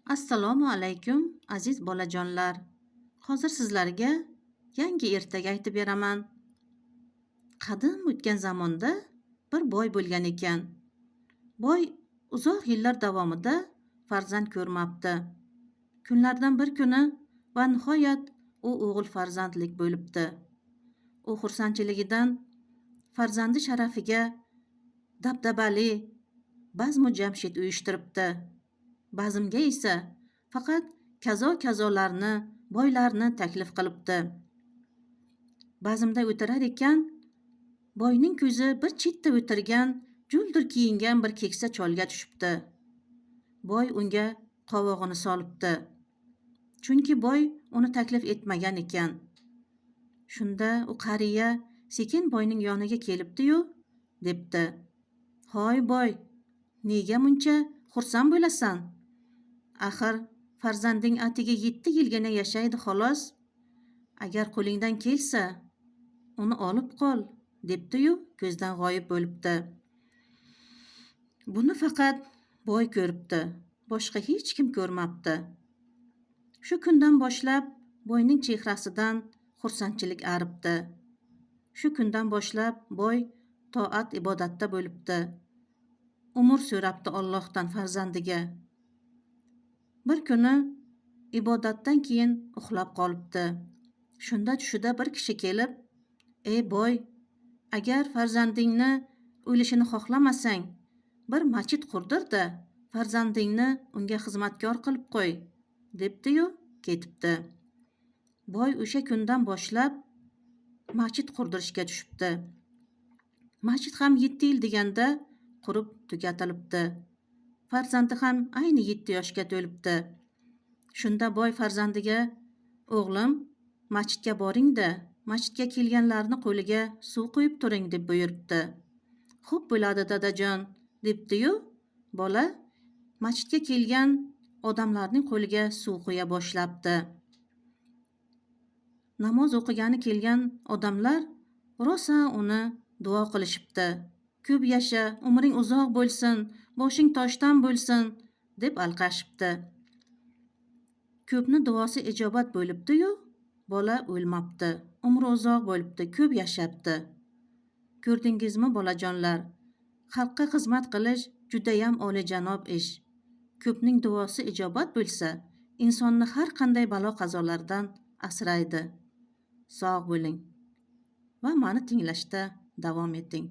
Assalomu alaykum aziz bolajonlar. Hozir sizlarga yangi ertak aytib beraman. Qadim o'tgan zamonda bir boy bo'lgan ekan. Boy uzoq yillar davomida farzand ko'rmabdi. Kunlardan bir kuni va nihoyat u o'g'il farzandlik bo'libdi. U xursandchiligidan farzandi sharafiga dabdabali bazmu jamshid uyushtiribdi. Bazmga esa faqat kazo-kazolarni, boylarni taklif qilibdi. Bazmda o'tirar ekan, boyning ko'zi bir chetda o'tirgan, juldir kiyingan bir keksa cholga tushibdi. Boy unga qovog'ini solibdi. Chunki boy uni taklif etmagan ekan. Shunda u qariya sekin boyning yoniga kelibdi-yu, debdi: "Hoy boy, nega muncha xursand bo'lasan? Axir farzanding atigi 7 yilgina yashaydi xolos. Agar qo'lingdan kelsa, uni olib qol", debdi-yu, ko'zdan g'oyib bo'libdi. Buni faqat boy ko'ribdi, boshqa hech kim ko'rmabdi. Shu kundan boshlab boyning chehrasidan xursandchilik aribdi. Shu kundan boshlab boy toat ibodatda bo'libdi. Umr so'rabdi Allohdan farzandiga. Bir kuni ibodatdan keyin uxlab qolibdi. Shunda tushida bir kishi kelib: "Ey boy, agar farzandingni o'lishini xohlamasang, bir masjid qurdir-da, farzandingni unga xizmatkor qilib qo'y", debdi-yu, ketibdi. Boy o'sha kundan boshlab masjid qurdirishga tushibdi. Masjid ham 7 yil deganda qurib tugatilibdi. Farzandi ham ayni 7 yoshga to'libdi. Shunda boy farzandiga: "O'g'lim, masjidga boring-da, masjidga kelganlarni qo'liga suv quyib turing", deb buyuribdi. "Xo'p bo'ladi dadajon", debdi-yu, bola masjidga kelgan odamlarning qo'liga suv quya boshlabdi. Namoz o'qigani kelgan odamlar rosa uni duo qilishibdi. "Ko'p yasha, umring uzoq bo'lsin, boshing toshdan bo'lsin", deb alqashibdi. Ko'pni duosi ijobat bo'libdi-yu, bola o'lmabdi. Umri uzoq bo'libdi, ko'p yashabdi. Ko'rdingizmi bolajonlar? Xalqqa xizmat qilish judayam oliyjanob ish. Ko'pning duosi ijobat bo'lsa, insonni har qanday balo-qazolardan asraydi. Sog' bo'ling va meni tinglashda davom eting.